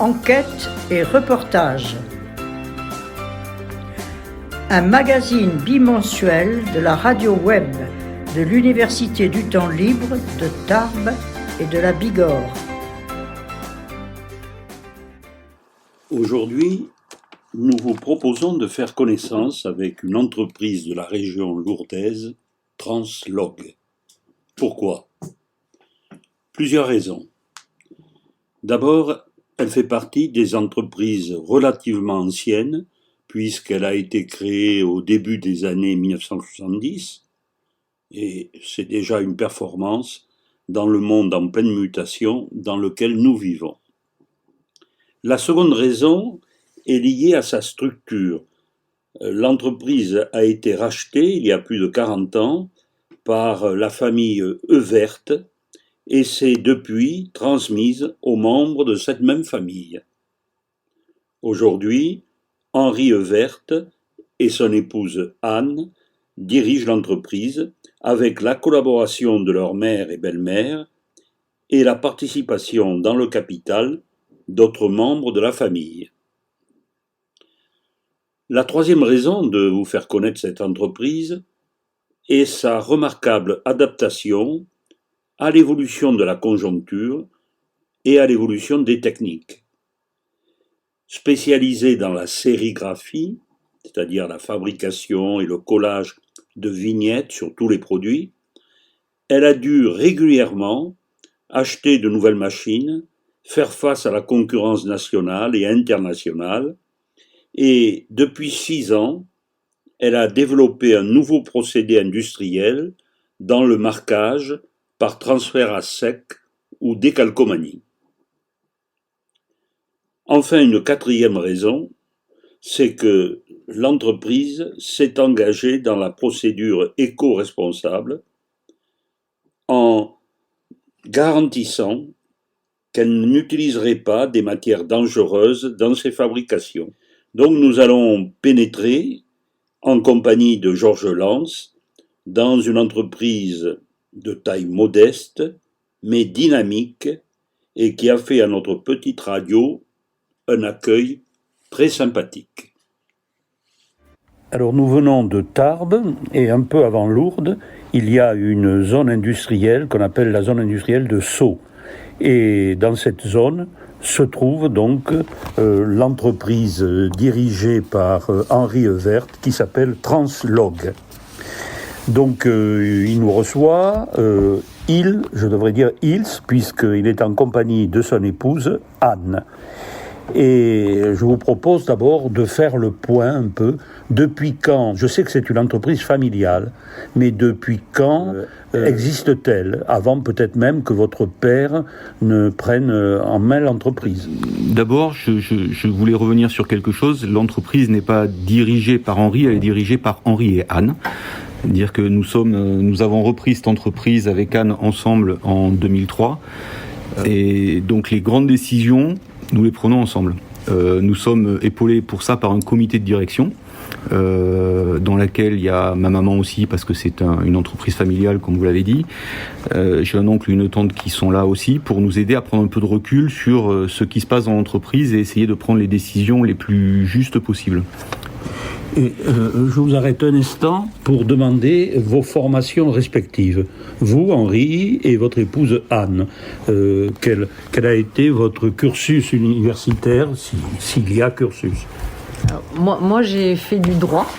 Enquête et reportage. Un magazine bimensuel de la radio web de l'Université du Temps Libre de Tarbes et de la Bigorre. Aujourd'hui, nous vous proposons de faire connaissance avec une entreprise de la région lourdaise, Translog. Pourquoi ? Plusieurs raisons. D'abord, elle fait partie des entreprises relativement anciennes, puisqu'elle a été créée au début des années 1970, et c'est déjà une performance dans le monde en pleine mutation dans lequel nous vivons. La seconde raison est liée à sa structure. L'entreprise a été rachetée il y a plus de 40 ans par la famille Evert et s'est depuis transmise aux membres de cette même famille. Aujourd'hui, Henri Evert et son épouse Anne dirigent l'entreprise avec la collaboration de leur mère et belle-mère et la participation dans le capital d'autres membres de la famille. La troisième raison de vous faire connaître cette entreprise est sa remarquable adaptation à l'évolution de la conjoncture et à l'évolution des techniques. Spécialisée dans la sérigraphie, c'est-à-dire la fabrication et le collage de vignettes sur tous les produits, elle a dû régulièrement acheter de nouvelles machines, faire face à la concurrence nationale et internationale, et depuis 6 ans, elle a développé un nouveau procédé industriel dans le marquage par transfert à sec ou décalcomanie. Enfin, une quatrième raison, c'est que l'entreprise s'est engagée dans la procédure éco-responsable en garantissant qu'elle n'utiliserait pas des matières dangereuses dans ses fabrications. Donc nous allons pénétrer, en compagnie de Georges Lance, dans une entreprise de taille modeste, mais dynamique, et qui a fait à notre petite radio un accueil très sympathique. Alors nous venons de Tarbes, et un peu avant Lourdes, il y a une zone industrielle qu'on appelle la zone industrielle de Sceaux. Et dans cette zone se trouve donc l'entreprise dirigée par Henri Evert qui s'appelle Translog. Donc il nous reçoit, je devrais dire ils, puisqu'il est en compagnie de son épouse Anne. Et je vous propose d'abord de faire le point un peu. Depuis quand, je sais que c'est une entreprise familiale, mais depuis quand existe-t-elle? Avant peut-être même que votre père ne prenne en main l'entreprise. D'abord, je voulais revenir sur quelque chose. L'entreprise n'est pas dirigée par Henri, elle est dirigée par Henri et Anne. C'est-à-dire que nous avons repris cette entreprise avec Anne ensemble en 2003. Et donc les grandes décisions, nous les prenons ensemble. Nous sommes épaulés pour ça par un comité de direction, dans laquelle il y a ma maman aussi, parce que c'est une entreprise familiale, comme vous l'avez dit. J'ai un oncle et une tante qui sont là aussi pour nous aider à prendre un peu de recul sur ce qui se passe dans l'entreprise et essayer de prendre les décisions les plus justes possibles. Et je vous arrête un instant pour demander vos formations respectives. Vous, Henri, et votre épouse Anne, quel a été votre cursus universitaire, s'il y a cursus? Alors, moi, j'ai fait du droit,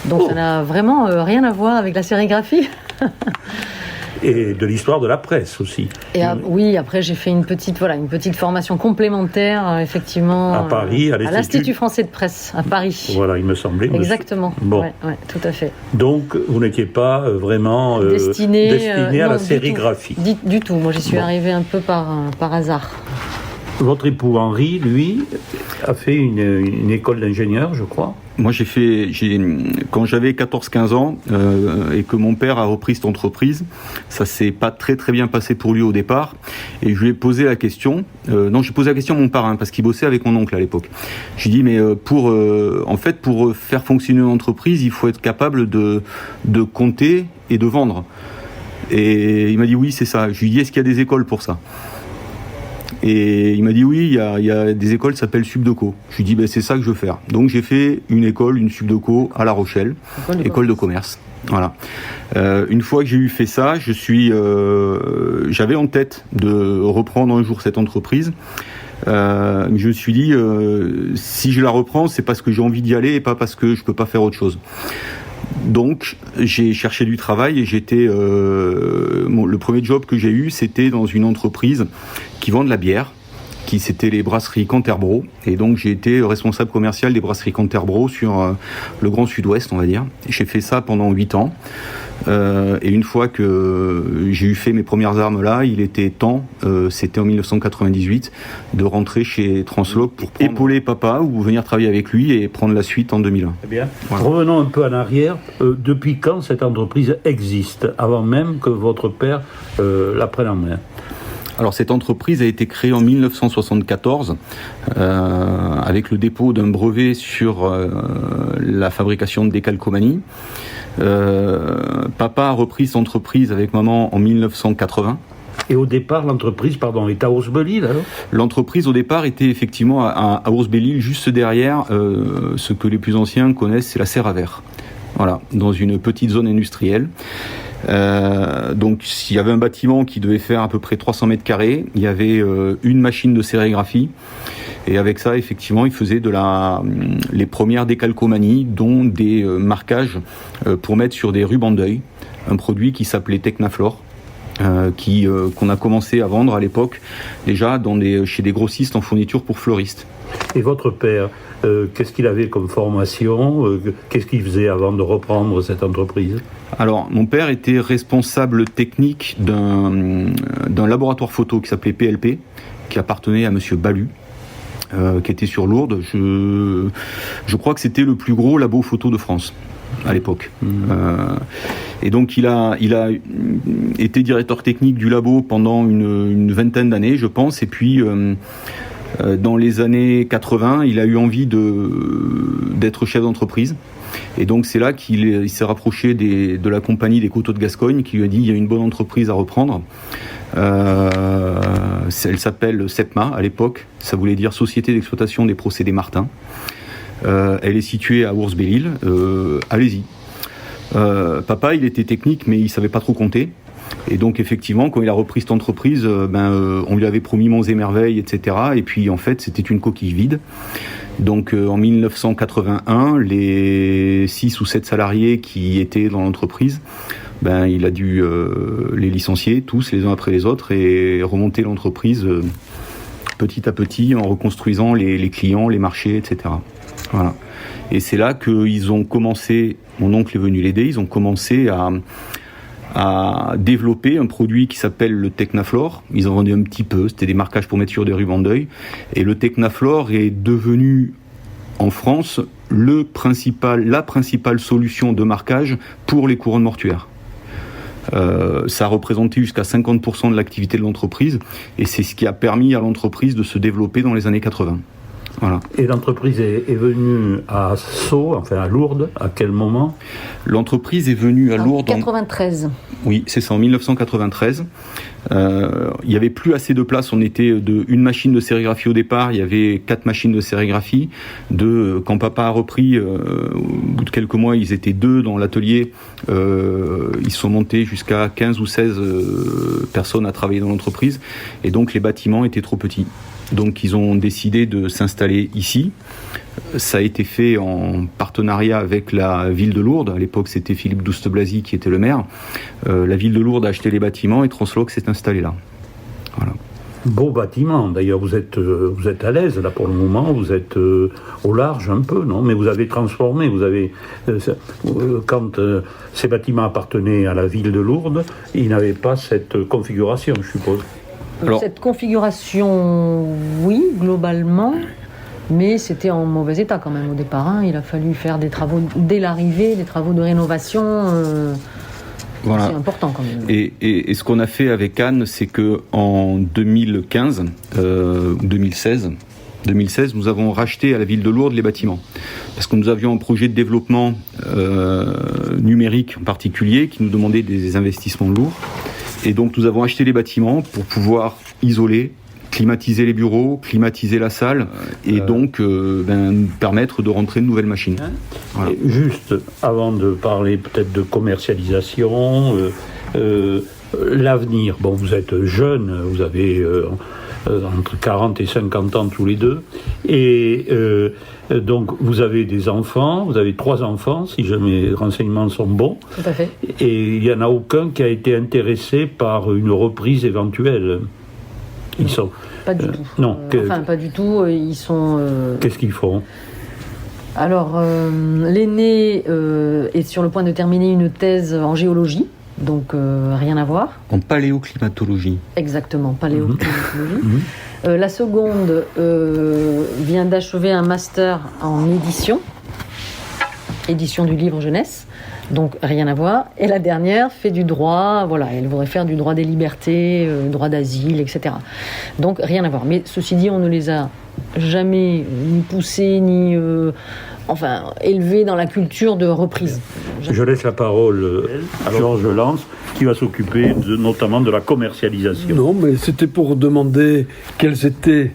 donc ça n'a vraiment rien à voir avec la sérigraphie. Et de l'histoire de la presse aussi. Et oui, après j'ai fait une petite formation complémentaire, effectivement. À Paris, à l'Institut français de presse, à Paris. Voilà, il me semblait. Exactement. Bon. Ouais, tout à fait. Donc, vous n'étiez pas vraiment destiné à la sérigraphie. Du tout. Moi, j'y suis arrivée un peu par hasard. Votre époux Henri, lui, a fait une école d'ingénieur, je crois. Moi, quand j'avais 14-15 ans et que mon père a repris cette entreprise, ça s'est pas très très bien passé pour lui au départ. Et je lui ai posé la question. J'ai posé la question à mon parrain parce qu'il bossait avec mon oncle à l'époque. J'ai dit mais pour faire fonctionner une entreprise, il faut être capable de compter et de vendre. Et il m'a dit oui, c'est ça. Je lui ai dit est-ce qu'il y a des écoles pour ça ? Et il m'a dit oui, il y a des écoles qui s'appellent Subdeco. Je lui ai dit c'est ça que je veux faire. Donc j'ai fait une Subdeco à La Rochelle, école de commerce. Voilà. Une fois que j'ai eu fait ça, j'avais en tête de reprendre un jour cette entreprise. Je me suis dit si je la reprends, c'est parce que j'ai envie d'y aller et pas parce que je peux pas faire autre chose. Donc j'ai cherché du travail et le premier job que j'ai eu, c'était dans une entreprise qui vend de la bière, c'était les brasseries Canterbro, et donc j'ai été responsable commercial des brasseries Canterbro sur le Grand Sud-Ouest, on va dire. J'ai fait ça pendant 8 ans. Et une fois que j'ai eu fait mes premières armes là, il était temps, c'était en 1998, de rentrer chez Transloc pour épauler papa ou venir travailler avec lui et prendre la suite en 2001. Eh bien, voilà. Revenons un peu en arrière. Depuis quand cette entreprise existe, avant même que votre père la prenne en main? Alors cette entreprise a été créée en 1974 avec le dépôt d'un brevet sur la fabrication de décalcomanie. Papa a repris cette entreprise avec maman en 1980. Et au départ, l'entreprise, est à Ours-Belle-Île, alors ? L'entreprise, au départ, était effectivement à Ours-Belle-Île, juste derrière ce que les plus anciens connaissent, c'est la serre à verre. Voilà, dans une petite zone industrielle. Donc, il y avait un bâtiment qui devait faire à peu près 300 mètres carrés. Il y avait une machine de sérigraphie. Et avec ça, effectivement, il faisait les premières décalcomanies, dont des marquages pour mettre sur des rubans d'œil. Un produit qui s'appelait Technaflor, qu'on a commencé à vendre à l'époque, déjà chez des grossistes en fourniture pour fleuristes. Et votre père, qu'est-ce qu'il avait comme formation ? Qu'est-ce qu'il faisait avant de reprendre cette entreprise ? Alors, mon père était responsable technique d'un laboratoire photo qui s'appelait PLP, qui appartenait à monsieur Balu. Qui était sur Lourdes. Je crois que c'était le plus gros labo photo de France à l'époque. Et donc il a été directeur technique du labo pendant une vingtaine d'années, je pense. Et puis dans les années 80, il a eu envie d'être chef d'entreprise. Et donc c'est là qu'il s'est rapproché de la compagnie des Coteaux de Gascogne, qui lui a dit il y a une bonne entreprise à reprendre. Elle s'appelle SEPMA à l'époque, ça voulait dire Société d'exploitation des procédés Martin. Elle est située à Ours-Belle-Île, allez-y. Papa, il était technique, mais il savait pas trop compter. Et donc effectivement, quand il a repris cette entreprise, on lui avait promis monts et merveilles, etc. Et puis en fait, c'était une coquille vide. Donc en 1981, les 6 ou 7 salariés qui étaient dans l'entreprise, il a dû les licencier tous les uns après les autres et remonter l'entreprise petit à petit en reconstruisant les clients, les marchés, etc. Voilà. Et c'est là qu'ils ont commencé, mon oncle est venu l'aider, ils ont commencé à développer un produit qui s'appelle le Technaflor. Ils en vendaient un petit peu, c'était des marquages pour mettre sur des rubans d'œil. Et le Technaflor est devenu en France la principale solution de marquage pour les couronnes mortuaires. Ça a représenté jusqu'à 50% de l'activité de l'entreprise et c'est ce qui a permis à l'entreprise de se développer dans les années 80. Voilà. Et l'entreprise est venue à Sceaux, à Lourdes, à quel moment ? L'entreprise est venue à Lourdes en 93. Oui, c'est ça, en 1993. Il n'y avait plus assez de place, on était une machine de sérigraphie au départ, il y avait 4 machines de sérigraphie. Quand papa a repris, au bout de quelques mois, ils étaient 2 dans l'atelier. Ils sont montés jusqu'à 15 ou 16 personnes à travailler dans l'entreprise. Et donc les bâtiments étaient trop petits. Donc ils ont décidé de s'installer ici. Ça a été fait en partenariat avec la ville de Lourdes. À l'époque, c'était Philippe Douste-Blazy qui était le maire. La ville de Lourdes a acheté les bâtiments et Transloc s'est installé là. Voilà. Beau bâtiment. D'ailleurs, vous êtes à l'aise là pour le moment. Vous êtes au large un peu, non ? Mais vous avez transformé. Vous avez quand ces bâtiments appartenaient à la ville de Lourdes, ils n'avaient pas cette configuration, je suppose. Alors, cette configuration, oui, globalement, mais c'était en mauvais état quand même au départ. Il a fallu faire des travaux dès l'arrivée, des travaux de rénovation. Voilà. C'est important quand même. Et ce qu'on a fait avec Anne, c'est qu'en 2015 ou 2016, nous avons racheté à la ville de Lourdes les bâtiments. Parce que nous avions un projet de développement numérique en particulier qui nous demandait des investissements lourds. Et donc nous avons acheté les bâtiments pour pouvoir isoler, climatiser les bureaux, climatiser la salle, et donc nous permettre de rentrer de nouvelles machines. Voilà. Juste, avant de parler peut-être de commercialisation, l'avenir, bon, vous êtes jeune, vous avez entre 40 et 50 ans tous les deux, et donc vous avez des enfants, vous avez 3 enfants, si mes renseignements sont bons. Tout à fait. Et il n'y en a aucun qui a été intéressé par une reprise éventuelle. Ils sont... Pas du tout. Non. Pas du tout. Ils sont... Qu'est-ce qu'ils font ? Alors, l'aîné est sur le point de terminer une thèse en géologie. Donc, rien à voir. En paléoclimatologie. Exactement, paléoclimatologie. La seconde vient d'achever un master en édition du livre jeunesse, donc rien à voir. Et la dernière fait du droit, voilà, elle voudrait faire du droit des libertés, droit d'asile, etc. Donc rien à voir. Mais ceci dit, on ne les a jamais ni poussés, ni élevés dans la culture de reprise. Je laisse la parole à Georges Lance, qui va s'occuper notamment de la commercialisation. Non, mais c'était pour demander quels étaient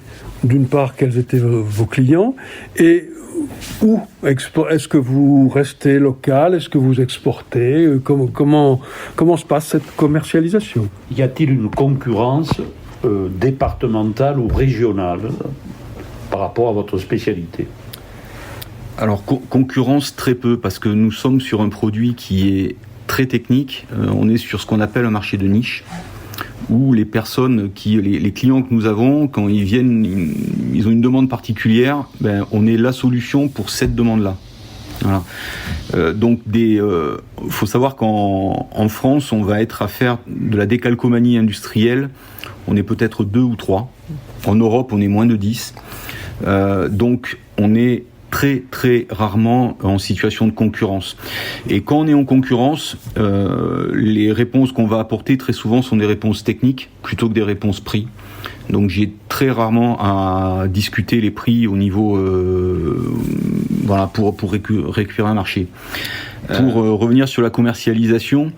vos clients et où est-ce que vous restez local, est-ce que vous exportez, comment se passe cette commercialisation? Y a-t-il une concurrence départementale ou régionale par rapport à votre spécialité? Alors, concurrence très peu, parce que nous sommes sur un produit qui est très technique. On est sur ce qu'on appelle un marché de niche, où les personnes, les clients que nous avons, quand ils viennent, ils ont une demande particulière, on est la solution pour cette demande-là. Voilà. Donc, faut savoir qu'en France, on va être à faire de la décalcomanie industrielle. On est peut-être 2 ou 3. En Europe, on est moins de 10. Donc, on est très très rarement en situation de concurrence. Et quand on est en concurrence, les réponses qu'on va apporter très souvent sont des réponses techniques plutôt que des réponses prix. Donc j'ai très rarement à discuter les prix au niveau pour récupérer un marché. Pour revenir sur la commercialisation,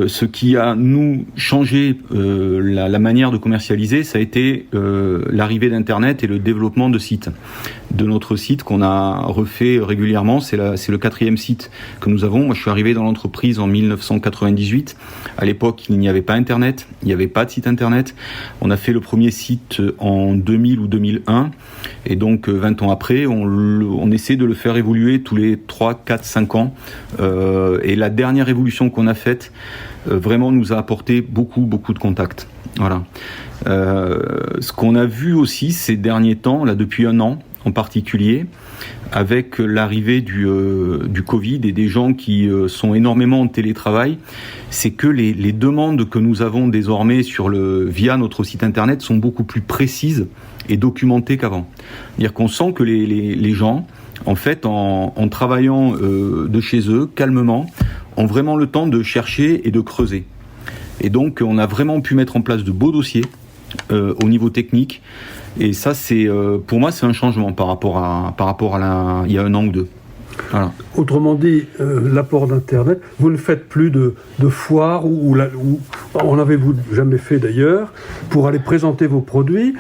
ce qui a nous changé la manière de commercialiser, ça a été l'arrivée d'Internet et le développement de sites. De notre site qu'on a refait régulièrement, c'est le 4e site que nous avons. Moi, je suis arrivé dans l'entreprise en 1998. À l'époque, il n'y avait pas Internet, il n'y avait pas de site Internet. On a fait le premier site en 2000 ou 2001. Et donc, 20 ans après, on essaie de le faire évoluer tous les 3, 4, 5 ans. Et la dernière évolution qu'on a faite, vraiment nous a apporté beaucoup de contacts. Voilà. Ce qu'on a vu aussi ces derniers temps, là depuis 1 an en particulier, avec l'arrivée du Covid et des gens qui sont énormément en télétravail, c'est que les demandes que nous avons désormais via notre site internet sont beaucoup plus précises et documentées qu'avant. C'est-à-dire qu'on sent que les gens, en fait, en travaillant de chez eux, calmement, ont vraiment le temps de chercher et de creuser. Et donc, on a vraiment pu mettre en place de beaux dossiers au niveau technique. Et ça, pour moi, c'est un changement par rapport à il y a 1 an ou 2. Voilà. Autrement dit, l'apport d'Internet, vous ne faites plus de foires ou en avez-vous jamais fait d'ailleurs, pour aller présenter vos produits.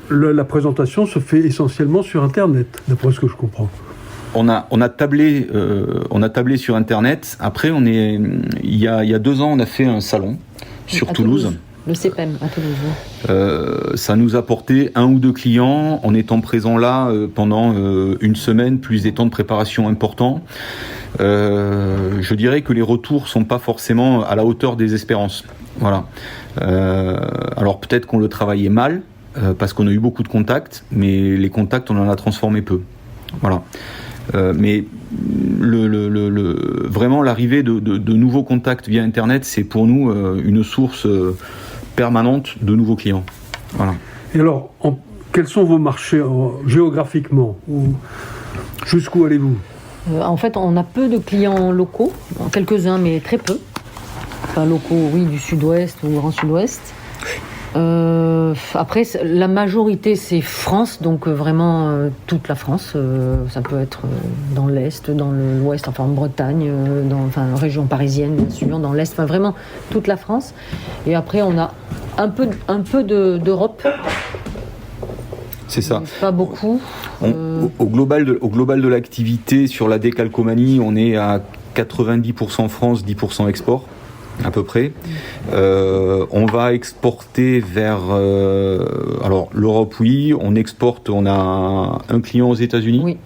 La présentation se fait essentiellement sur Internet, d'après ce que je comprends. On a tablé sur Internet. Après, il y a 2 ans, on a fait un salon sur Toulouse. Le CPEM à Toulouse. Ça nous a apporté 1 ou 2 clients en étant présents là pendant 1 semaine, plus des temps de préparation importants. Je dirais que les retours sont pas forcément à la hauteur des espérances. Voilà. Alors peut-être qu'on le travaillait mal parce qu'on a eu beaucoup de contacts, mais les contacts on en a transformé peu. Voilà. Mais vraiment l'arrivée de nouveaux contacts via Internet, c'est pour nous une source permanente de nouveaux clients. Voilà. Et alors, quels sont vos marchés géographiquement? Jusqu'où allez-vous? En fait, on a peu de clients locaux, quelques-uns, mais très peu. Enfin, locaux, oui, du sud-ouest ou grand sud-ouest. Après, la majorité, c'est France, donc vraiment toute la France. Ça peut être dans l'Est, dans l'Ouest, en Bretagne, région parisienne, bien sûr, dans l'Est, vraiment toute la France. Et après, on a un peu d'Europe, C'est ça. Pas beaucoup. Au global de l'activité sur la décalcomanie, on est à 90% France, 10% export, à peu près. On va exporter vers... alors, l'Europe, oui. On exporte, on a un client aux États-Unis, Oui.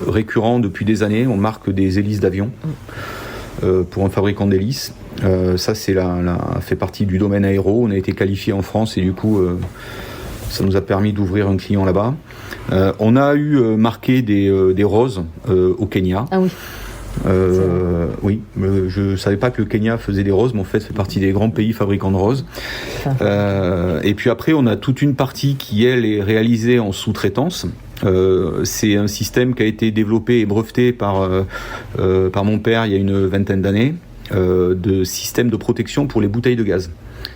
récurrent depuis des années. On marque des hélices d'avion pour un fabricant d'hélices. Ça, fait partie du domaine aéro. On a été qualifié en France et du coup... ça nous a permis d'ouvrir un client là-bas. On a eu marqué des roses au Kenya. Ah oui. Oui, je savais pas que le Kenya faisait des roses, mais en fait, c'est partie des grands pays fabricants de roses. Et puis après, on a toute une partie qui, elle, est réalisée en sous-traitance. C'est un système qui a été développé et breveté par mon père il y a une vingtaine d'années, de système de protection pour les bouteilles de gaz.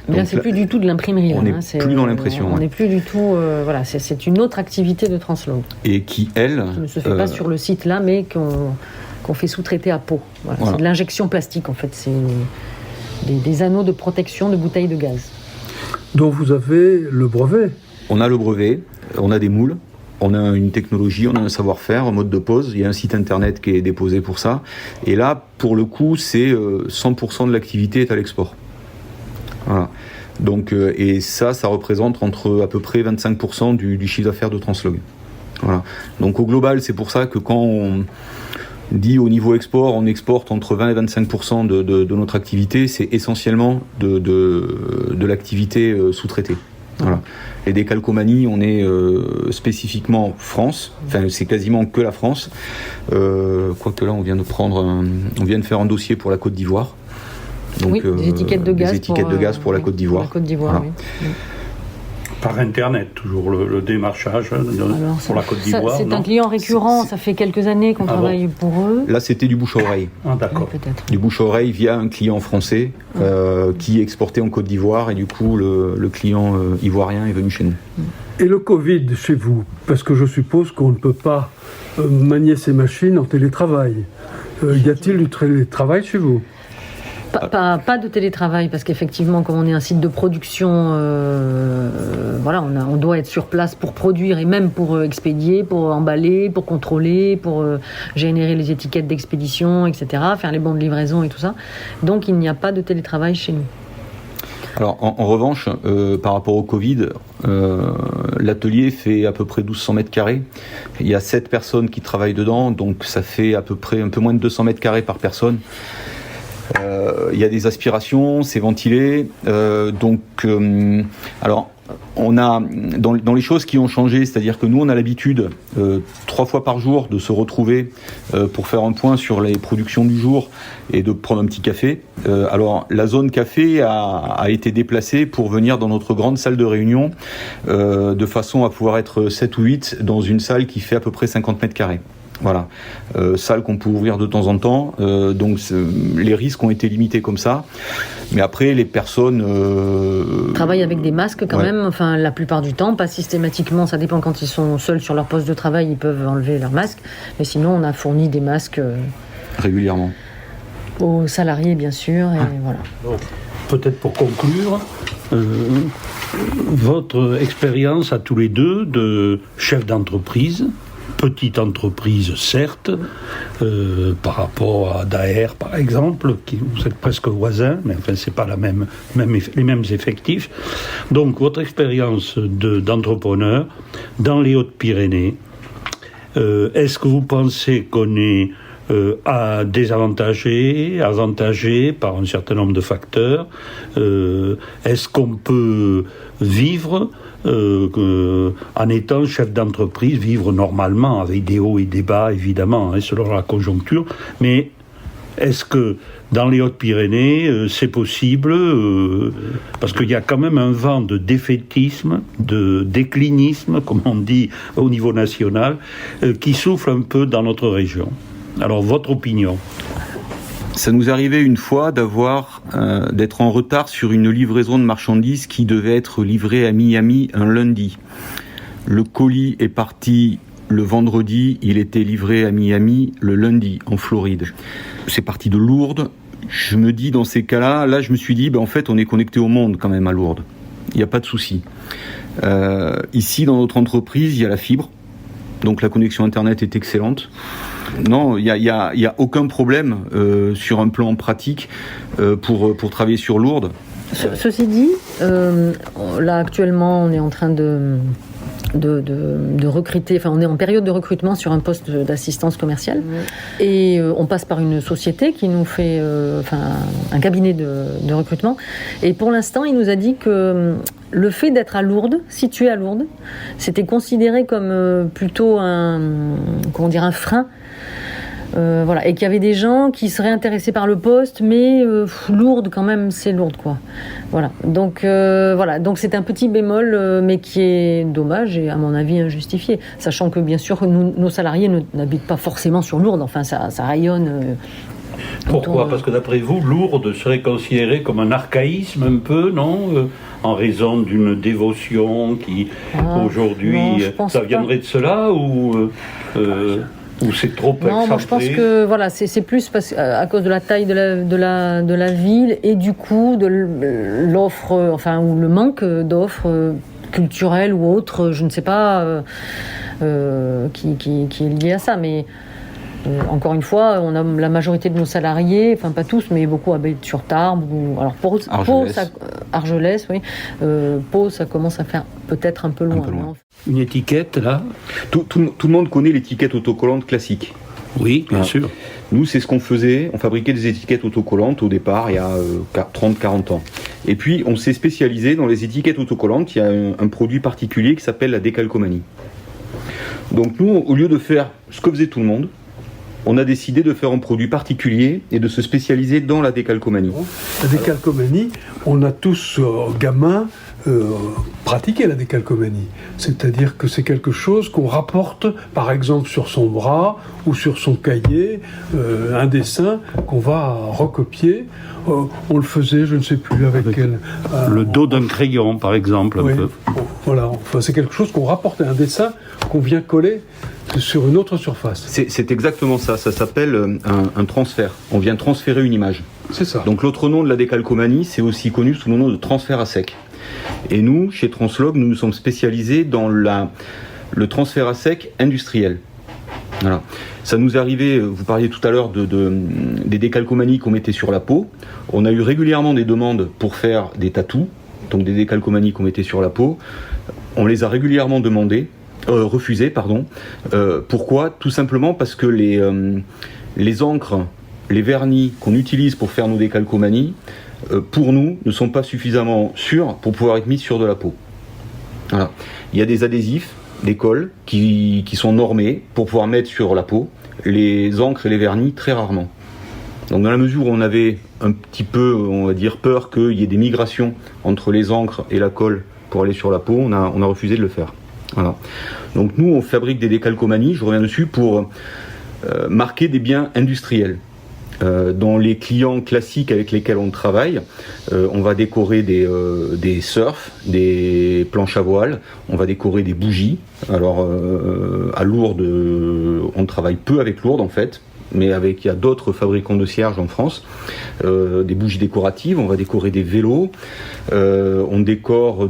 Mais là, c'est plus du tout de l'imprimerie. On n'est plus dans l'impression. On n'est plus du tout... voilà, c'est une autre activité de Transload. Et qui, elle... Qui ne se fait pas sur le site là, mais qu'on fait sous-traiter à peau. Voilà. C'est de l'injection plastique, en fait. C'est des anneaux de protection de bouteilles de gaz. Donc vous avez le brevet. On a le brevet, on a des moules. On a une technologie, on a un savoir-faire, un mode de pose. Il y a un site internet qui est déposé pour ça. Et là, pour le coup, c'est 100% de l'activité est à l'export. Voilà. Donc, et ça représente entre à peu près 25% du chiffre d'affaires de Translog. Voilà. Donc au global, c'est pour ça que quand on dit au niveau export, on exporte entre 20 et 25% de notre activité, c'est essentiellement de l'activité sous-traitée. Voilà. Les décalcomanies, on est spécifiquement France, enfin c'est quasiment que la France. Quoique là, on vient de faire un dossier pour la Côte d'Ivoire. Donc, oui, des étiquettes de gaz, pour la Côte d'Ivoire. Voilà. Oui. Par Internet, toujours le démarchage pour la Côte d'Ivoire. C'est un client récurrent, ça fait quelques années qu'on travaille pour eux. Là, c'était du bouche-à-oreille. Ah, d'accord. Oui, peut-être. Du bouche-à-oreille via un client français qui exportait en Côte d'Ivoire et du coup, le client ivoirien est venu chez nous. Et le Covid chez vous? Parce que je suppose qu'on ne peut pas manier ces machines en télétravail. Y a-t-il du télétravail chez vous? Pas de télétravail, parce qu'effectivement, comme on est un site de production, on doit être sur place pour produire et même pour expédier, pour emballer, pour contrôler, pour générer les étiquettes d'expédition, etc., faire les bons de livraison et tout ça. Donc il n'y a pas de télétravail chez nous. Alors en revanche, par rapport au Covid, l'atelier fait à peu près 1200 mètres carrés. Il y a 7 personnes qui travaillent dedans, donc ça fait à peu près un peu moins de 200 mètres carrés par personne. Il y a des aspirations, c'est ventilé. Alors, on a dans les choses qui ont changé, c'est-à-dire que nous, on a l'habitude 3 fois par jour de se retrouver pour faire un point sur les productions du jour et de prendre un petit café. Alors, la zone café a été déplacée pour venir dans notre grande salle de réunion de façon à pouvoir être 7 ou 8 dans une salle qui fait à peu près 50 mètres carrés. Voilà, salle qu'on peut ouvrir de temps en temps, donc les risques ont été limités comme ça, mais après les personnes travaillent avec des masques quand même, enfin la plupart du temps, pas systématiquement, ça dépend quand ils sont seuls sur leur poste de travail, ils peuvent enlever leur masque, mais sinon on a fourni des masques régulièrement aux salariés bien sûr, et voilà. Donc, peut-être pour conclure, votre expérience à tous les deux de chef d'entreprise, petite entreprise certes, par rapport à Daher par exemple, qui vous êtes presque voisins, mais enfin c'est pas les mêmes effectifs. Donc votre expérience d'entrepreneur dans les Hautes-Pyrénées, est-ce que vous pensez qu'on est désavantagé, avantagé par un certain nombre de facteurs? Est-ce qu'on peut vivre en étant chef d'entreprise, vivre normalement, avec des hauts et des bas, évidemment, selon la conjoncture, mais est-ce que dans les Hautes-Pyrénées, c'est possible, parce qu'il y a quand même un vent de défaitisme, de déclinisme, comme on dit au niveau national, qui souffle un peu dans notre région. Alors, votre opinion? Ça nous arrivait une fois d'être en retard sur une livraison de marchandises qui devait être livrée à Miami un lundi. Le colis est parti le vendredi, il était livré à Miami le lundi, en Floride. C'est parti de Lourdes. Je me dis, dans ces cas-là, je me suis dit, en fait, on est connecté au monde quand même à Lourdes. il n'y a pas de souci. Ici, dans notre entreprise, il y a la fibre, donc la connexion Internet est excellente. Non, il y a aucun problème sur un plan pratique pour travailler sur Lourdes. Ceci dit, là actuellement, on est en train de recruter, enfin on est en période de recrutement sur un poste d'assistance commerciale et on passe par une société qui nous fait un cabinet de recrutement, et pour l'instant il nous a dit que le fait d'être à Lourdes, situé à Lourdes, c'était considéré comme plutôt un frein. Voilà, et qu'il y avait des gens qui seraient intéressés par le poste, mais Lourdes quand même, c'est Lourdes quoi. Voilà, donc donc c'est un petit bémol, mais qui est dommage et à mon avis injustifié, sachant que bien sûr nos salariés n'habitent pas forcément sur Lourdes. Enfin, ça rayonne. Pourquoi ? Parce que d'après vous, Lourdes serait considéré comme un archaïsme un peu, non ? En raison d'une dévotion qui aujourd'hui, non, ça viendrait de cela ou c'est trop excentré? Non, moi je pense que voilà, c'est plus à cause de la taille de la ville et du coup de l'offre, ou le manque d'offres culturelles ou autres, je ne sais pas, qui est lié à ça. Mais encore une fois, on a la majorité de nos salariés, enfin pas tous, mais beaucoup habitent sur Tarbes ou alors Argelès, oui. Pau, ça commence à faire peut-être un peu loin. Une étiquette là. Tout le monde connaît l'étiquette autocollante classique. Oui, bien sûr. Nous, c'est ce qu'on faisait. On fabriquait des étiquettes autocollantes au départ, il y a 30-40 ans. Et puis, on s'est spécialisé dans les étiquettes autocollantes. Il y a un produit particulier qui s'appelle la décalcomanie. Donc nous, au lieu de faire ce que faisait tout le monde, on a décidé de faire un produit particulier et de se spécialiser dans la décalcomanie. La décalcomanie, on a tous, gamins, pratiqué la décalcomanie. C'est-à-dire que c'est quelque chose qu'on rapporte, par exemple, sur son bras ou sur son cahier, un dessin qu'on va recopier. On le faisait, je ne sais plus avec quel... le dos d'un crayon, par exemple. Oui, un peu. Voilà, enfin, c'est quelque chose qu'on rapporte, un dessin qu'on vient coller sur une autre surface. C'est exactement ça, ça s'appelle un transfert. On vient transférer une image. C'est ça. Donc l'autre nom de la décalcomanie, c'est aussi connu sous le nom de transfert à sec. Et nous, chez Translog, nous nous sommes spécialisés dans le transfert à sec industriel. Voilà. Ça nous est arrivé, vous parliez tout à l'heure des décalcomanies qu'on mettait sur la peau. On a eu régulièrement des demandes pour faire des tatous, donc des décalcomanies qu'on mettait sur la peau. On les a régulièrement refusées. Pourquoi ? Tout simplement parce que les encres, les vernis qu'on utilise pour faire nos décalcomanies, pour nous, ne sont pas suffisamment sûrs pour pouvoir être mis sur de la peau. Voilà. Il y a des adhésifs, des colles qui sont normés pour pouvoir mettre sur la peau. Les encres et les vernis, très rarement. Donc dans la mesure où on avait un petit peu, on va dire, peur qu'il y ait des migrations entre les encres et la colle pour aller sur la peau, on a refusé de le faire. Voilà. Donc nous, on fabrique des décalcomanies, je reviens dessus, pour marquer des biens industriels. Dans les clients classiques avec lesquels on travaille, on va décorer des surfs, des planches à voile, on va décorer des bougies. Alors à Lourdes, on travaille peu avec Lourdes en fait, mais il y a d'autres fabricants de cierges en France, des bougies décoratives, on va décorer des vélos, on décore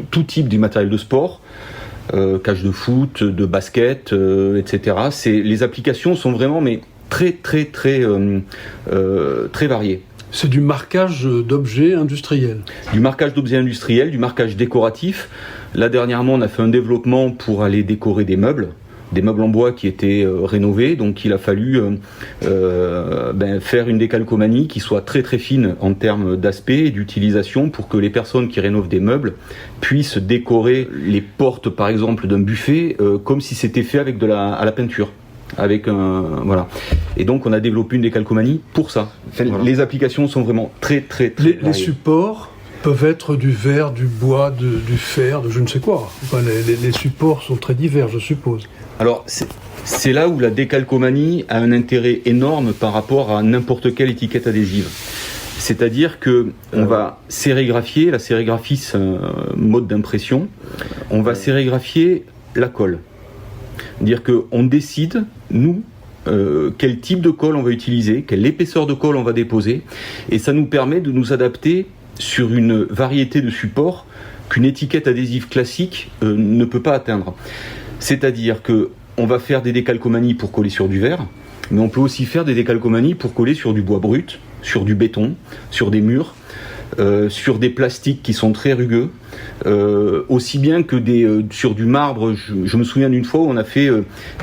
tout type du matériel de sport. Cage de foot, de basket, etc. Les applications sont vraiment très variées. C'est du marquage d'objets industriels. Du marquage d'objets industriels, du marquage décoratif. Là, dernièrement, on a fait un développement pour aller décorer des meubles en bois qui étaient rénovés. Donc, il a fallu faire une décalcomanie qui soit très fine en termes d'aspect et d'utilisation pour que les personnes qui rénovent des meubles puissent décorer les portes, par exemple, d'un buffet comme si c'était fait avec à la peinture. Voilà. Et donc on a développé une décalcomanie pour ça. Voilà. Les applications sont vraiment très les supports peuvent être du verre, du bois, du fer, de je ne sais quoi. Enfin, les supports sont très divers, je suppose. Alors c'est là où la décalcomanie a un intérêt énorme par rapport à n'importe quelle étiquette adhésive. C'est-à-dire que on va sérigraphier, la sérigraphie c'est un mode d'impression, on va sérigraphier la colle. Dire qu'on décide, nous, quel type de colle on va utiliser, quelle épaisseur de colle on va déposer, et ça nous permet de nous adapter sur une variété de supports qu'une étiquette adhésive classique ne peut pas atteindre. C'est-à-dire qu'on va faire des décalcomanies pour coller sur du verre, mais on peut aussi faire des décalcomanies pour coller sur du bois brut, sur du béton, sur des murs, sur des plastiques qui sont très rugueux, aussi bien que sur du marbre. Je me souviens d'une fois où on a fait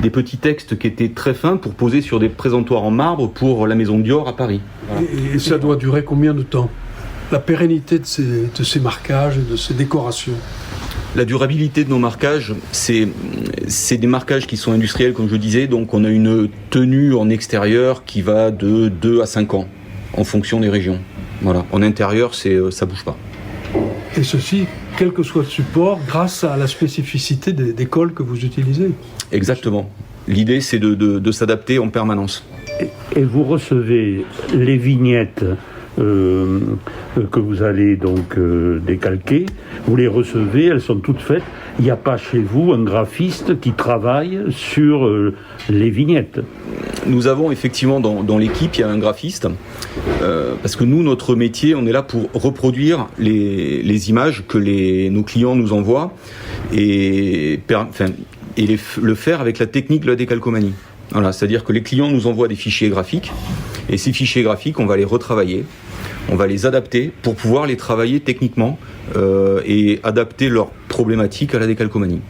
des petits textes qui étaient très fins pour poser sur des présentoirs en marbre pour la maison Dior à Paris. Voilà. Et ça doit durer combien de temps ? La pérennité de ces marquages et de ces décorations ? La durabilité de nos marquages, c'est des marquages qui sont industriels, comme je disais, donc on a une tenue en extérieur qui va de 2 à 5 ans, en fonction des régions. Voilà. En intérieur, ça bouge pas. Et ceci, quel que soit le support, grâce à la spécificité des colles que vous utilisez. Exactement. L'idée, c'est de s'adapter en permanence. Et vous recevez les vignettes que vous allez donc décalquer, vous les recevez, elles sont toutes faites. Il n'y a pas chez vous un graphiste qui travaille sur les vignettes. Nous avons effectivement dans l'équipe, il y a un graphiste, parce que nous, notre métier, on est là pour reproduire les images que nos clients nous envoient et le faire avec la technique de la décalcomanie. Voilà, c'est-à-dire que les clients nous envoient des fichiers graphiques, et ces fichiers graphiques, on va les retravailler, on va les adapter pour pouvoir les travailler techniquement et adapter leurs problématiques à la décalcomanie.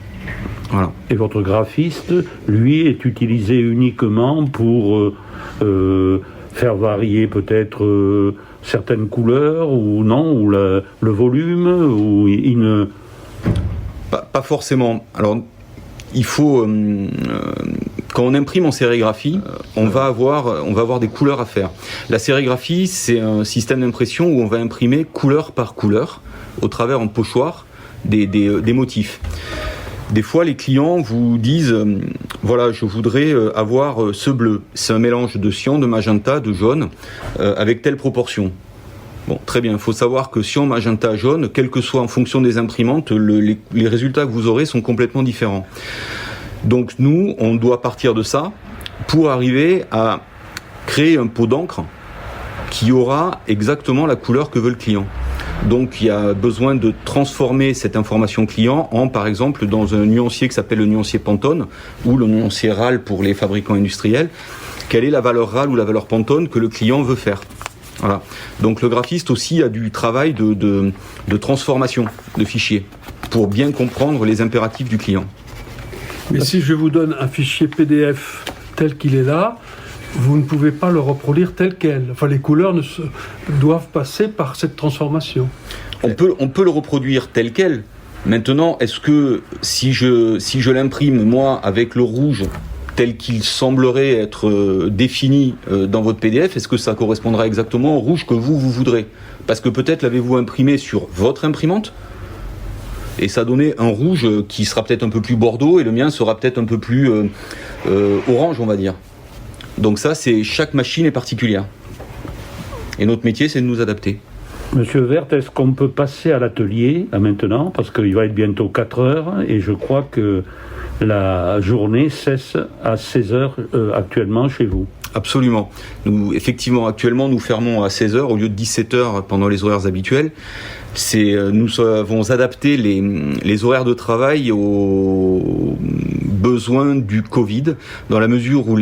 Voilà. Et votre graphiste, lui, est utilisé uniquement pour faire varier peut-être certaines couleurs ou non, ou le volume, ou il ne... Pas forcément. Alors, il faut... quand on imprime en sérigraphie, on va avoir des couleurs à faire. La sérigraphie, c'est un système d'impression où on va imprimer couleur par couleur, au travers en pochoir, des motifs. Des fois, les clients vous disent voilà, je voudrais avoir ce bleu. C'est un mélange de cyan, de magenta, de jaune, avec telle proportion. Bon, très bien. Il faut savoir que cyan, magenta, jaune, quel que soit en fonction des imprimantes, les résultats que vous aurez sont complètement différents. Donc nous, on doit partir de ça pour arriver à créer un pot d'encre qui aura exactement la couleur que veut le client. Donc il y a besoin de transformer cette information client en, par exemple, dans un nuancier qui s'appelle le nuancier Pantone ou le nuancier RAL pour les fabricants industriels. Quelle est la valeur RAL ou la valeur Pantone que le client veut faire ? Voilà. Donc le graphiste aussi a du travail de transformation de fichiers pour bien comprendre les impératifs du client. Mais si je vous donne un fichier PDF tel qu'il est là, vous ne pouvez pas le reproduire tel quel. Enfin, les couleurs doivent passer par cette transformation. On peut le reproduire tel quel. Maintenant, est-ce que si je l'imprime, moi, avec le rouge tel qu'il semblerait être défini dans votre PDF, est-ce que ça correspondra exactement au rouge que vous voudrez ? Parce que peut-être l'avez-vous imprimé sur votre imprimante, et ça donnait un rouge qui sera peut-être un peu plus bordeaux, et le mien sera peut-être un peu plus orange, on va dire. Donc ça, chaque machine est particulière. Et notre métier, c'est de nous adapter. Monsieur Vert, est-ce qu'on peut passer à l'atelier maintenant ? Parce qu'il va être bientôt 4 heures, et je crois que la journée cesse à 16 heures actuellement chez vous. Absolument. Effectivement, actuellement, nous fermons à 16 heures au lieu de 17 heures pendant les horaires habituels. Nous avons adapté les horaires de travail aux besoins du Covid, dans la mesure où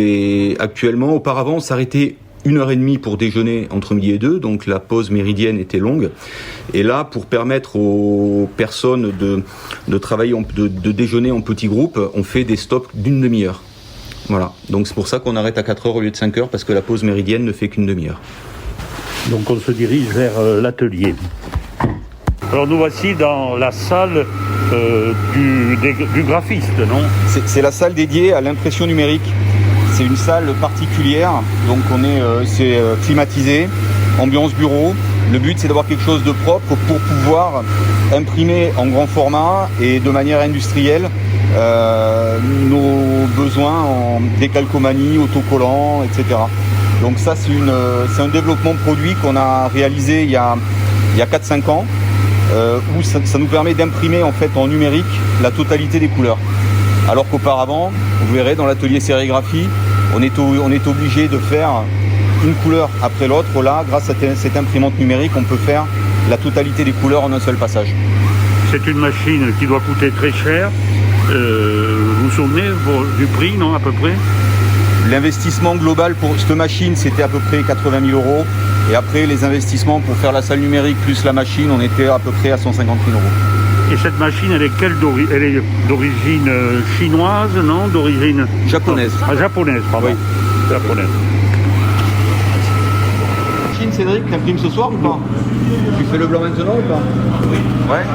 actuellement, auparavant, on s'arrêtait 1h30 pour déjeuner entre midi et 2, donc la pause méridienne était longue. Et là, pour permettre aux personnes de travailler, de déjeuner en petits groupes, on fait des stops d'1 demi-heure. Voilà. Donc c'est pour ça qu'on arrête à 4 heures au lieu de 5 heures, parce que la pause méridienne ne fait qu'une demi-heure. Donc on se dirige vers l'atelier. Alors nous voici dans la salle du graphiste, non ? C'est la salle dédiée à l'impression numérique. C'est une salle particulière, donc c'est climatisé, ambiance bureau. Le but, c'est d'avoir quelque chose de propre pour pouvoir imprimer en grand format et de manière industrielle nos besoins en décalcomanie, autocollant, etc. Donc ça, c'est un développement produit qu'on a réalisé il y a 4-5 ans, où ça nous permet d'imprimer en fait en numérique la totalité des couleurs. Alors qu'auparavant, vous verrez dans l'atelier sérigraphie, on est obligé de faire une couleur après l'autre. Là, grâce à cette imprimante numérique, on peut faire la totalité des couleurs en un seul passage. C'est une machine qui doit coûter très cher. Vous vous souvenez du prix, non, à peu près? L'investissement global pour cette machine, c'était à peu près 80 000 euros. Et après, les investissements pour faire la salle numérique plus la machine, on était à peu près à 150 000 euros. Et cette machine, elle est elle est d'origine chinoise, non? D'origine Japonaise. Ah, japonaise, pardon. Oui. Japonaise. Machine, Cédric, t'imprimes ce soir ou pas? Tu fais le blanc maintenant ou pas? Oui. Ouais.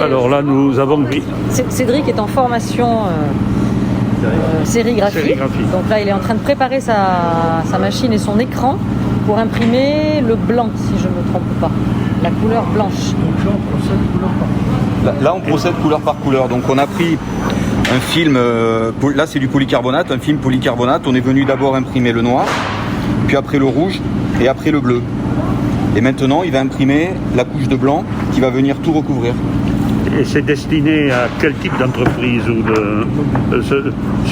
Alors là, nous avons... Cédric est en formation sérigraphie. Donc là, il est en train de préparer sa machine et son écran pour imprimer le blanc, si je ne me trompe pas. La couleur blanche. Là, on procède couleur par couleur. Donc, on a pris un film, là, c'est du polycarbonate, un film polycarbonate. On est venu d'abord imprimer le noir, puis après le rouge et après le bleu. Et maintenant, il va imprimer la couche de blanc qui va venir tout recouvrir. Et c'est destiné à quel type d'entreprise ou de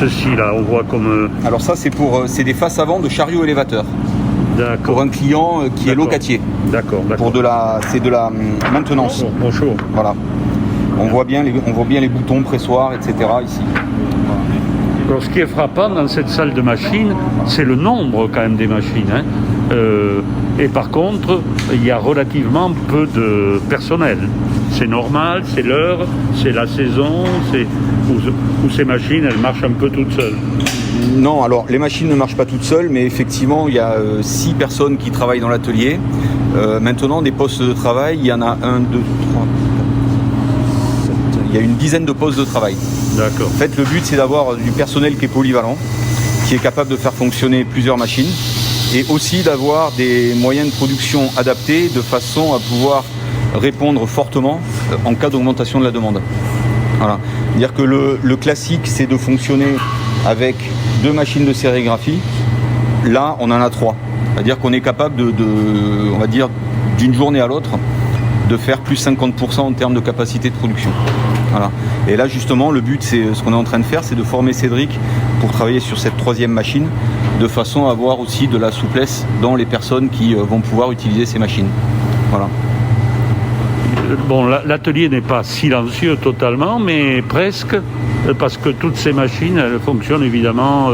ceci-là? On voit comme... Alors ça, c'est des faces avant de chariot élévateur. D'accord. Pour un client qui est locatier. D'accord. C'est de la maintenance. Bonjour. Voilà. On voit bien les boutons pressoirs, etc. ici. Alors, ce qui est frappant dans cette salle de machines, c'est le nombre quand même des machines. Hein. Et par contre, il y a relativement peu de personnel. C'est normal, c'est l'heure, c'est la saison, où ces machines, elles marchent un peu toutes seules. Non, alors les machines ne marchent pas toutes seules, mais effectivement, il y a 6 personnes qui travaillent dans l'atelier. Maintenant, des postes de travail, il y en a 1, 2, 3, 4, 7, il y a une dizaine de postes de travail. D'accord. En fait, le but, c'est d'avoir du personnel qui est polyvalent, qui est capable de faire fonctionner plusieurs machines, et aussi d'avoir des moyens de production adaptés de façon à pouvoir répondre fortement en cas d'augmentation de la demande. Voilà. C'est-à-dire que le classique, c'est de fonctionner avec 2 machines de sérigraphie. Là, on en a 3. C'est-à-dire qu'on est capable on va dire, d'une journée à l'autre, de faire plus 50% en termes de capacité de production. Voilà. Et là, justement, le but, c'est ce qu'on est en train de faire, c'est de former Cédric pour travailler sur cette 3e machine, de façon à avoir aussi de la souplesse dans les personnes qui vont pouvoir utiliser ces machines. Voilà. Bon, l'atelier n'est pas silencieux totalement, mais presque, parce que toutes ces machines, elles fonctionnent évidemment,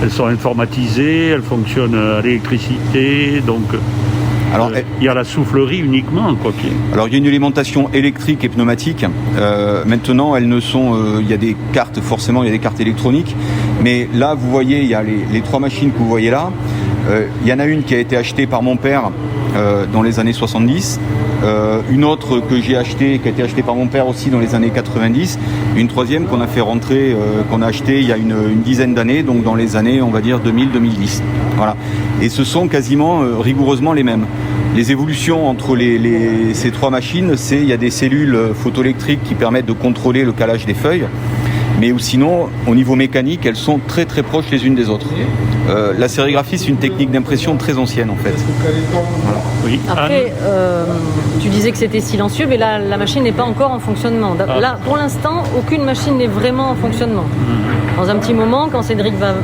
elles sont informatisées, elles fonctionnent à l'électricité, donc alors, il y a la soufflerie uniquement, quoi qu'il y ait. Alors il y a une alimentation électrique et pneumatique. Maintenant, elles ne sont, il y a des cartes, forcément, il y a des cartes électroniques, mais là, vous voyez, il y a les 3 machines que vous voyez là. Il y en a une qui a été achetée par mon père dans les années 70, une autre que j'ai achetée, qui a été achetée par mon père aussi dans les années 90, une 3e qu'on a fait rentrer, qu'on a achetée il y a une dizaine d'années, donc dans les années, on va dire 2000-2010. Voilà. Et ce sont quasiment rigoureusement les mêmes. Les évolutions entre ces 3 machines, il y a des cellules photoélectriques qui permettent de contrôler le calage des feuilles. Mais sinon, au niveau mécanique, elles sont très très proches les unes des autres. La sérigraphie, c'est une technique d'impression très ancienne en fait. Voilà. Oui. Après, tu disais que c'était silencieux, mais là, la machine n'est pas encore en fonctionnement. Là, pour l'instant, aucune machine n'est vraiment en fonctionnement. Dans un petit moment, quand Cédric va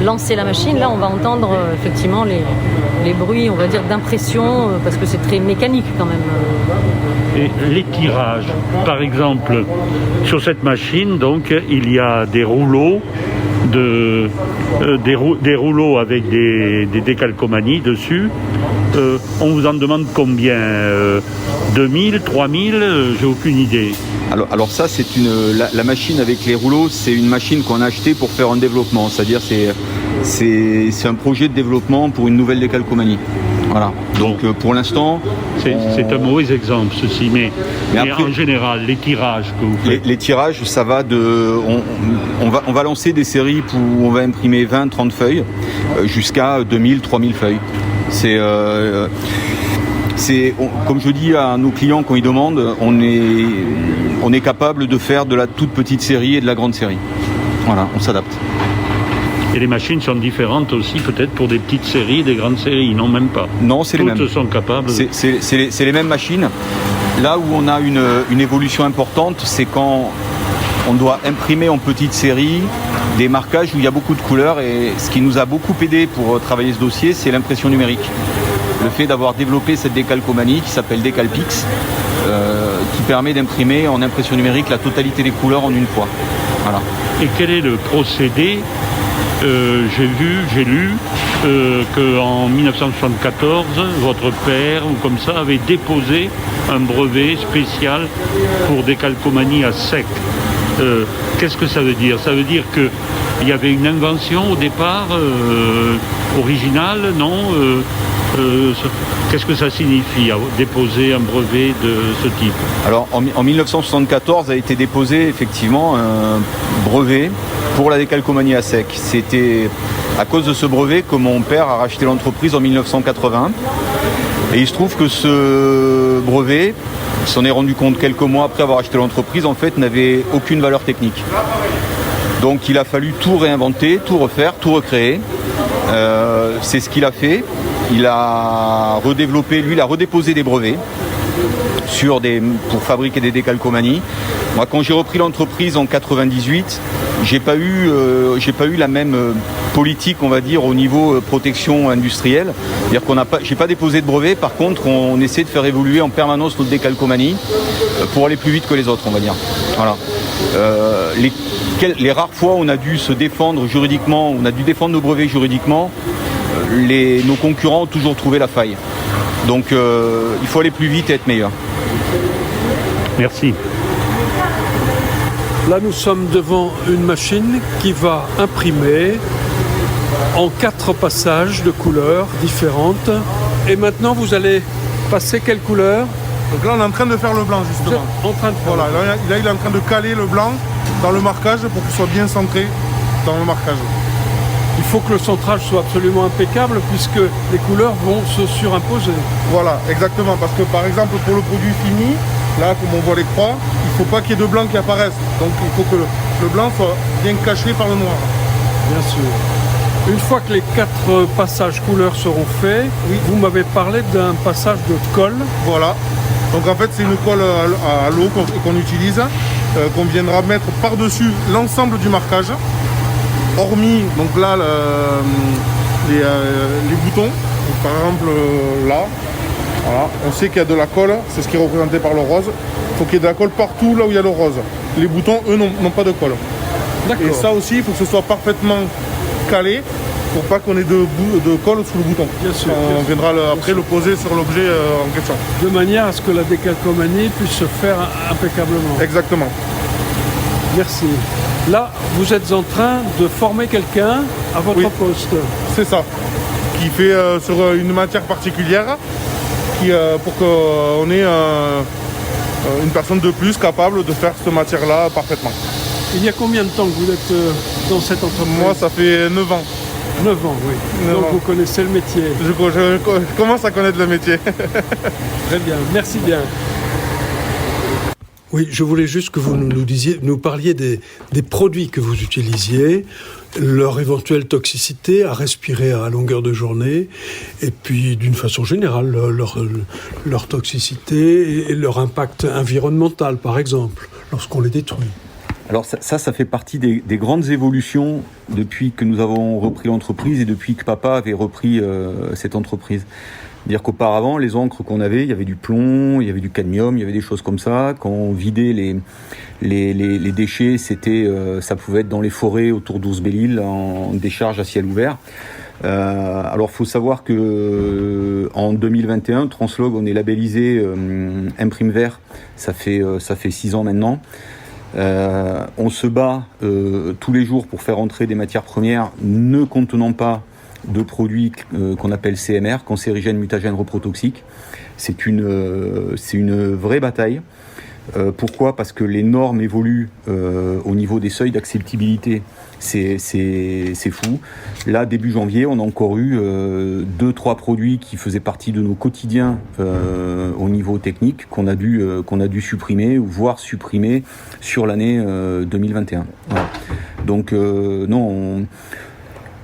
lancer la machine, là, on va entendre effectivement les bruits, on va dire, d'impression, parce que c'est très mécanique quand même. Et les tirages, par exemple, sur cette machine, donc, il y a des rouleaux des rouleaux avec des décalcomanies dessus. On vous en demande combien 2000, 3000, j'ai aucune idée. Alors ça, c'est la machine avec les rouleaux, c'est une machine qu'on a achetée pour faire un développement, c'est-à-dire c'est un projet de développement pour une nouvelle décalcomanie. Voilà. Donc pour l'instant, c'est un mauvais exemple ceci, mais après, en général, les tirages que vous faites. Les tirages, ça va on va lancer des séries où on va imprimer 20-30 feuilles jusqu'à 2000-3000 feuilles. Comme je dis à nos clients quand ils demandent, on est capable de faire de la toute petite série et de la grande série. Voilà, on s'adapte. Et les machines sont différentes aussi, peut-être pour des petites séries, des grandes séries, non, même pas. Non, c'est les mêmes. Toutes sont capables. C'est les mêmes machines. Là où on a une évolution importante, c'est quand on doit imprimer en petite série des marquages où il y a beaucoup de couleurs. Et ce qui nous a beaucoup aidé pour travailler ce dossier, c'est l'impression numérique. Le fait d'avoir développé cette décalcomanie qui s'appelle Decalpix, qui permet d'imprimer en impression numérique la totalité des couleurs en une fois. Voilà. Et quel est le procédé? J'ai lu qu'en 1974, votre père, ou comme ça, avait déposé un brevet spécial pour décalcomanie à sec. Qu'est-ce que ça veut dire? Ça veut dire qu'il y avait une invention au départ originale, non? Qu'est-ce que ça signifie, déposer un brevet de ce type? Alors, en 1974 a été déposé effectivement un brevet pour la décalcomanie à sec. C'était à cause de ce brevet que mon père a racheté l'entreprise en 1980. Et il se trouve que ce brevet, il s'en est rendu compte quelques mois après avoir acheté l'entreprise, en fait, n'avait aucune valeur technique. Donc il a fallu tout réinventer, tout refaire, tout recréer. C'est ce qu'il a fait. Il a redéveloppé, lui, il a redéposé des brevets pour fabriquer des décalcomanies. Moi, quand j'ai repris l'entreprise en 98, j'ai pas eu la même politique, on va dire, au niveau protection industrielle. C'est-à-dire j'ai pas déposé de brevet. Par contre, on essaie de faire évoluer en permanence notre décalcomanie pour aller plus vite que les autres, on va dire. Voilà. Les rares fois où on a dû se défendre juridiquement, on a dû défendre nos brevets juridiquement, nos concurrents ont toujours trouvé la faille. Donc il faut aller plus vite et être meilleur. Merci. Là, nous sommes devant une machine qui va imprimer en 4 passages de couleurs différentes. Et maintenant, vous allez passer quelle couleur? Donc là, on est en train de faire le blanc, justement. En train de faire. Voilà, là, il est en train de caler le blanc dans le marquage pour qu'il soit bien centré dans le marquage. Il faut que le centrage soit absolument impeccable puisque les couleurs vont se surimposer. Voilà, exactement. Parce que, par exemple, pour le produit fini, là, comme on voit les croix, il ne faut pas qu'il y ait de blanc qui apparaisse. Donc, il faut que le blanc soit bien caché par le noir. Bien sûr. Une fois que les 4 passages couleurs seront faits, oui, vous m'avez parlé d'un passage de colle. Voilà. Donc en fait, c'est une colle à l'eau qu'on utilise, qu'on viendra mettre par-dessus l'ensemble du marquage, hormis donc là les boutons. Donc, par exemple là, voilà, on sait qu'il y a de la colle, c'est ce qui est représenté par le rose. Il faut qu'il y ait de la colle partout là où il y a le rose. Les boutons, eux, n'ont pas de colle. D'accord. Et ça aussi, il faut que ce soit parfaitement calé pour pas qu'on ait de colle sous le bouton. Bien sûr. On viendra après le poser sur l'objet en question. De manière à ce que la décalcomanie puisse se faire impeccablement. Exactement. Merci. Là, vous êtes en train de former quelqu'un à votre poste. C'est ça. Qui fait sur une matière particulière pour qu'on ait une personne de plus capable de faire cette matière-là parfaitement. Il y a combien de temps que vous êtes dans cette entreprise? Moi, ça fait 9 ans. 9 ans, oui. 9 Donc ans. vous connaissez le métier. Je commence à connaître le métier. Très bien, merci bien. Oui, je voulais juste que vous nous parliez des produits que vous utilisiez, leur éventuelle toxicité à respirer à longueur de journée, et puis d'une façon générale, leur toxicité et leur impact environnemental, par exemple, lorsqu'on les détruit. Alors ça fait partie des grandes évolutions depuis que nous avons repris l'entreprise et depuis que papa avait repris cette entreprise. C'est-à-dire qu'auparavant, les encres qu'on avait, il y avait du plomb, il y avait du cadmium, il y avait des choses comme ça. Quand on vidait les déchets, ça pouvait être dans les forêts autour d'Ours-Belle-Île en décharge à ciel ouvert. Alors, faut savoir que en 2021, Translog, on est labellisé Imprime Vert. Ça fait 6 ans maintenant. On se bat tous les jours pour faire entrer des matières premières ne contenant pas de produits qu'on appelle CMR, cancérigènes, mutagènes, reprotoxiques. C'est une vraie bataille. Pourquoi ? Parce que les normes évoluent au niveau des seuils d'acceptabilité. C'est fou. Là, début janvier, on a encore eu 2-3 produits qui faisaient partie de nos quotidiens au niveau technique qu'on a dû supprimer ou voire supprimer sur l'année 2021. Voilà. Donc non,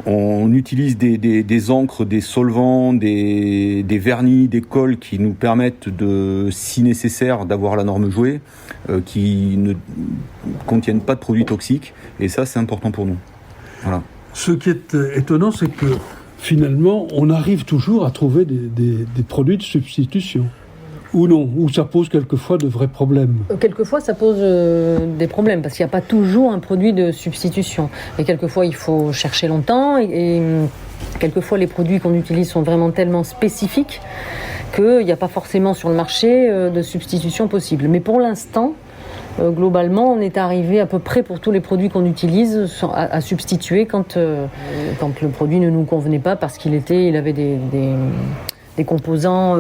on utilise des encres, des solvants, des vernis, des colles qui nous permettent si nécessaire, d'avoir la norme jouée, qui ne contiennent pas de produits toxiques. Et ça, c'est important pour nous. Voilà. Ce qui est étonnant, c'est que finalement, on arrive toujours à trouver des produits de substitution. Ou non, ou ça pose quelquefois de vrais problèmes. Quelquefois, ça pose des problèmes, parce qu'il n'y a pas toujours un produit de substitution. Et quelquefois, il faut chercher longtemps, et quelquefois, les produits qu'on utilise sont vraiment tellement spécifiques qu'il n'y a pas forcément sur le marché de substitution possible. Mais pour l'instant, globalement, on est arrivé à peu près pour tous les produits qu'on utilise à substituer quand le produit ne nous convenait pas parce qu'il avait des composants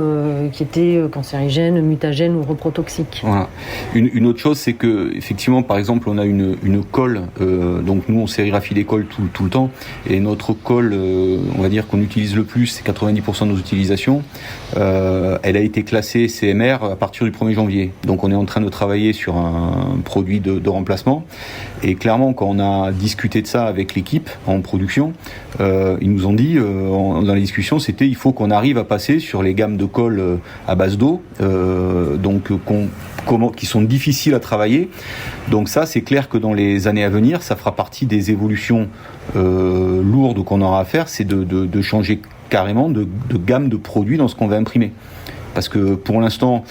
qui étaient cancérigènes, mutagènes ou reprotoxiques. Voilà. Une autre chose, c'est que effectivement, par exemple, on a une colle. Donc nous, on sérigraphie les colles tout le temps, et notre colle, on va dire qu'on utilise le plus, c'est 90% de nos utilisations. Elle a été classée CMR à partir du 1er janvier. Donc on est en train de travailler sur un produit de remplacement. Et clairement, quand on a discuté de ça avec l'équipe en production, ils nous ont dit, dans les discussions, c'était il faut qu'on arrive à passer sur les gammes de colle à base d'eau, qui sont difficiles à travailler. Donc ça, c'est clair que dans les années à venir, ça fera partie des évolutions lourdes qu'on aura à faire, c'est de changer carrément de gamme de produits dans ce qu'on va imprimer. Parce que pour l'instant,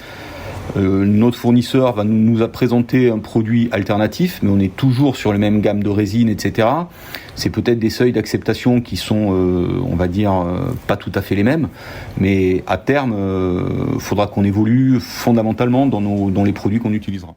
notre fournisseur nous a présenté un produit alternatif, mais on est toujours sur les mêmes gammes de résine, etc. C'est peut-être des seuils d'acceptation qui sont, on va dire, pas tout à fait les mêmes, mais à terme, faudra qu'on évolue fondamentalement dans les produits qu'on utilisera.